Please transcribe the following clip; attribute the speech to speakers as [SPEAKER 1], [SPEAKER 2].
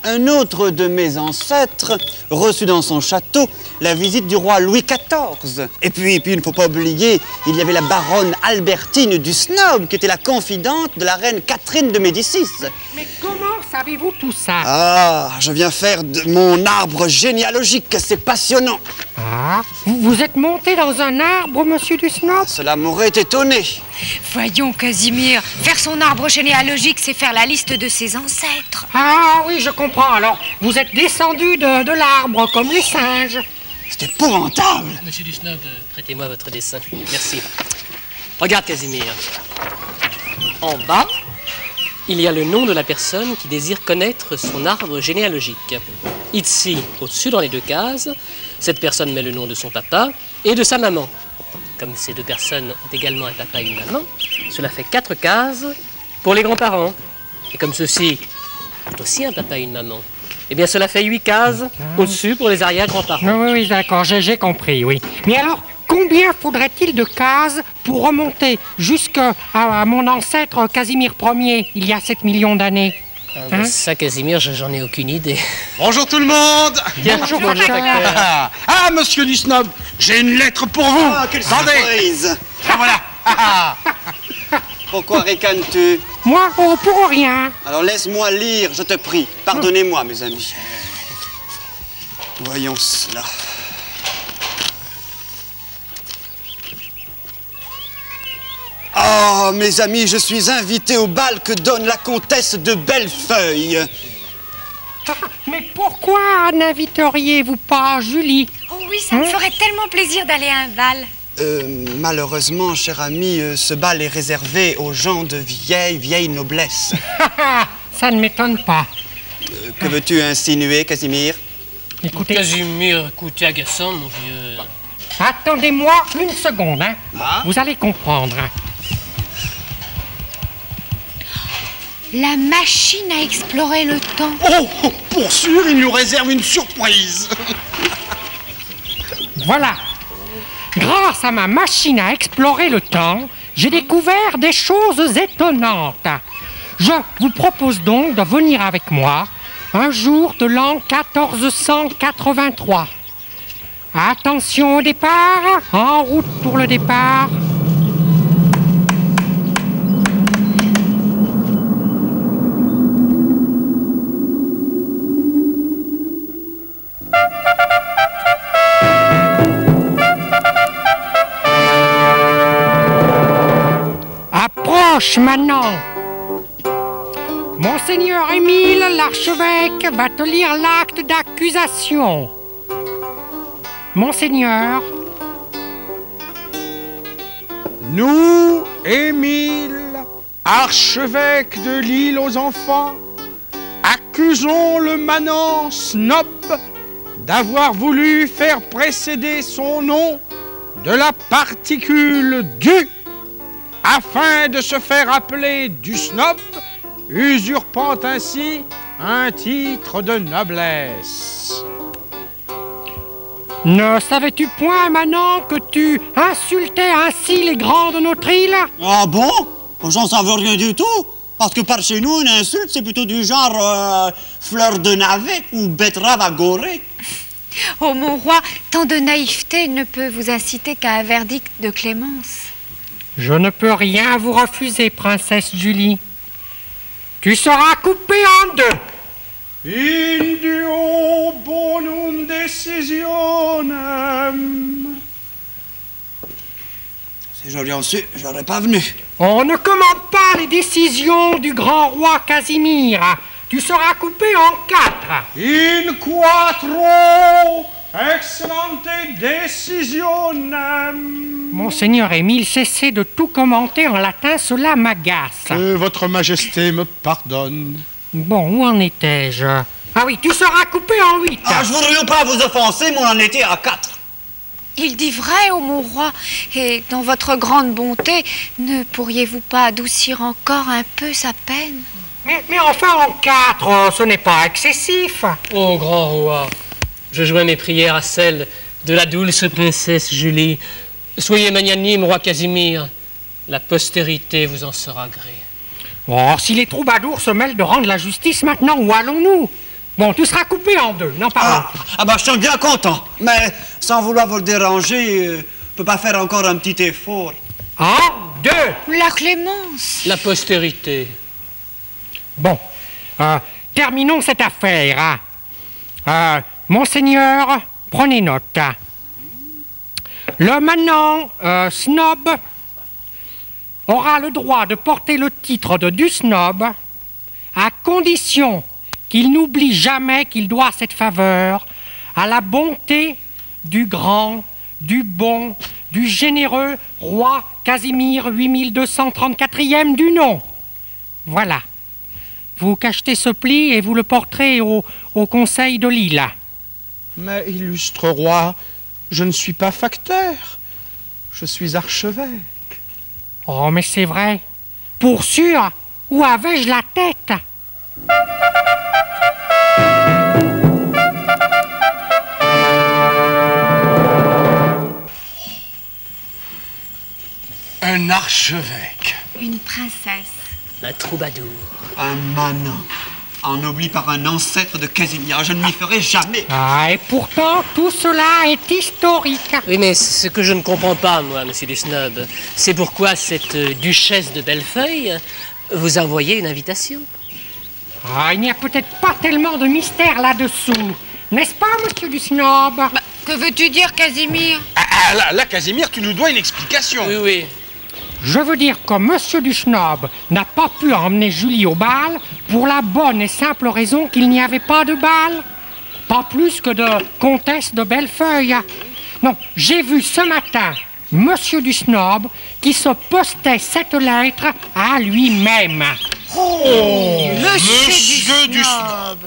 [SPEAKER 1] un autre de mes ancêtres reçut dans son château la visite du roi Louis XIV. Et puis, il ne faut pas oublier, il y avait la baronne Albertine du Snob, qui était la confidente de la reine Catherine de Médicis.
[SPEAKER 2] Mais comment savez-vous tout ça?
[SPEAKER 1] Ah, je viens faire de mon arbre généalogique, c'est passionnant.
[SPEAKER 2] Ah, vous êtes monté dans un arbre, monsieur du Snob?
[SPEAKER 1] Cela m'aurait étonné.
[SPEAKER 3] Voyons, Casimir, faire son arbre généalogique, c'est faire la liste de ses ancêtres.
[SPEAKER 2] Ah oui, je comprends. Alors, vous êtes descendu de l'arbre, comme les singes.
[SPEAKER 1] C'est épouvantable.
[SPEAKER 4] Monsieur du Snob, prêtez-moi votre dessin. Merci. Regarde, Casimir. En bas, il y a le nom de la personne qui désire connaître son arbre généalogique. Ici, au-dessus, dans les deux cases, cette personne met le nom de son papa et de sa maman. Comme ces deux personnes ont également un papa et une maman, cela fait 4 cases pour les grands-parents. Et comme ceux-ci ont aussi un papa et une maman, eh bien cela fait 8 cases au-dessus pour les arrière-grands-parents.
[SPEAKER 2] Oui, d'accord, j'ai compris, oui. Mais alors, combien faudrait-il de cases pour remonter jusqu'à mon ancêtre Casimir Ier, il y a 7 millions d'années?
[SPEAKER 4] Ça, Casimir, j'en ai aucune idée.
[SPEAKER 5] Bonjour tout le monde.
[SPEAKER 2] Bonjour,
[SPEAKER 5] Ah, monsieur du Snob, j'ai une lettre pour vous.
[SPEAKER 1] Ah, quelle
[SPEAKER 5] Attendez.
[SPEAKER 1] surprise.
[SPEAKER 5] Ah, voilà.
[SPEAKER 1] Pourquoi ricanes-tu?
[SPEAKER 2] Moi, pour rien.
[SPEAKER 1] Alors laisse-moi lire, je te prie. Pardonnez-moi, mes amis. Voyons cela. Oh, mes amis, je suis invité au bal que donne la comtesse de Bellefeuille.
[SPEAKER 2] Mais pourquoi n'inviteriez-vous pas Julie?
[SPEAKER 3] Oh oui, ça me ferait tellement plaisir d'aller à un bal.
[SPEAKER 1] Malheureusement, cher ami, ce bal est réservé aux gens de vieille noblesse.
[SPEAKER 2] Ça ne m'étonne pas.
[SPEAKER 1] Que veux-tu insinuer, Casimir?
[SPEAKER 2] Écoutez,
[SPEAKER 4] Casimir, écoutez, agaçant, mon vieux.
[SPEAKER 2] attendez-moi une seconde, hein. Vous allez comprendre.
[SPEAKER 3] La machine à explorer le temps.
[SPEAKER 5] Oh, pour sûr, il nous réserve une surprise.
[SPEAKER 2] Voilà. Grâce à ma machine à explorer le temps, j'ai découvert des choses étonnantes. Je vous propose donc de venir avec moi un jour de l'an 1483. Attention au départ, en route pour le départ. Approche maintenant. Monseigneur Émile, l'archevêque, va te lire l'acte d'accusation. Monseigneur.
[SPEAKER 6] Nous, Émile, archevêque de l'île aux enfants, accusons le manant Snob d'avoir voulu faire précéder son nom de la particule du, afin de se faire appeler du Snob, usurpant ainsi un titre de noblesse.
[SPEAKER 2] Ne savais-tu point, Manon, que tu insultais ainsi les grands de notre île?
[SPEAKER 1] Ah bon? J'en savais rien du tout. Parce que par chez nous, une insulte, c'est plutôt du genre fleur de navet ou betterave à gorer.
[SPEAKER 3] Oh mon roi, tant de naïveté ne peut vous inciter qu'à un verdict de clémence.
[SPEAKER 2] Je ne peux rien vous refuser, princesse Julie. Tu seras coupée en deux.
[SPEAKER 6] In duo bonum decisionem.
[SPEAKER 1] Si j'aurais su, j'aurais pas venu.
[SPEAKER 2] On ne commande pas les décisions du grand roi Casimir. Tu seras coupé en 4.
[SPEAKER 6] In quattro excellente decisionem.
[SPEAKER 2] Monseigneur Émile, cessez de tout commenter en latin, cela m'agace.
[SPEAKER 6] Que votre majesté me pardonne.
[SPEAKER 2] Bon, où en étais-je? Ah oui, tu seras coupé en 8.
[SPEAKER 1] Ah, je voudrais pas vous offenser, mais on en était à 4.
[SPEAKER 3] Il dit vrai, ô mon roi, et dans votre grande bonté, ne pourriez-vous pas adoucir encore un peu sa peine?
[SPEAKER 2] Mais enfin en 4, ce n'est pas excessif.
[SPEAKER 4] Ô grand roi, je joins mes prières à celles de la douce princesse Julie. Soyez magnanime, roi Casimir. La postérité vous en sera gré.
[SPEAKER 2] Oh, si les troubadours se mêlent de rendre la justice maintenant, où allons-nous? Bon, tu seras coupé en deux, n'en parlons plus.
[SPEAKER 1] Ah bah je suis bien content. Mais sans vouloir vous le déranger, je peux pas faire encore un petit effort.
[SPEAKER 2] En deux.
[SPEAKER 3] La clémence.
[SPEAKER 4] La postérité.
[SPEAKER 2] Bon, terminons cette affaire. Monseigneur, prenez note. Le manant snob aura le droit de porter le titre de du snob à condition qu'il n'oublie jamais qu'il doit cette faveur à la bonté du grand, du bon, du généreux roi Casimir 8234e du nom. Voilà. Vous cachetez ce pli et vous le porterez au conseil de l'île.
[SPEAKER 6] Mais, illustre roi, je ne suis pas facteur. Je suis archevêque.
[SPEAKER 2] Oh, mais c'est vrai. Pour sûr, où avais-je la tête?
[SPEAKER 5] Un archevêque.
[SPEAKER 3] Une princesse.
[SPEAKER 4] Un troubadour.
[SPEAKER 1] Un manant. On oublie par un ancêtre de Casimir. Je ne m'y ferai jamais.
[SPEAKER 2] Ah, et pourtant, tout cela est historique.
[SPEAKER 4] Oui, mais ce que je ne comprends pas, moi, monsieur du Snob, c'est pourquoi cette duchesse de Bellefeuille vous a envoyé une invitation.
[SPEAKER 2] Ah, il n'y a peut-être pas tellement de mystère là-dessous. N'est-ce pas, monsieur du Snob?
[SPEAKER 3] Bah, que veux-tu dire, Casimir?
[SPEAKER 5] Là, Casimir, tu nous dois une explication.
[SPEAKER 4] Oui, oui.
[SPEAKER 2] Je veux dire que monsieur du Snob n'a pas pu emmener Julie au bal pour la bonne et simple raison qu'il n'y avait pas de bal. Pas plus que de comtesse de Bellefeuille. Non, j'ai vu ce matin monsieur du Snob qui se postait cette lettre à lui-même.
[SPEAKER 3] Monsieur du
[SPEAKER 5] du
[SPEAKER 3] Snob.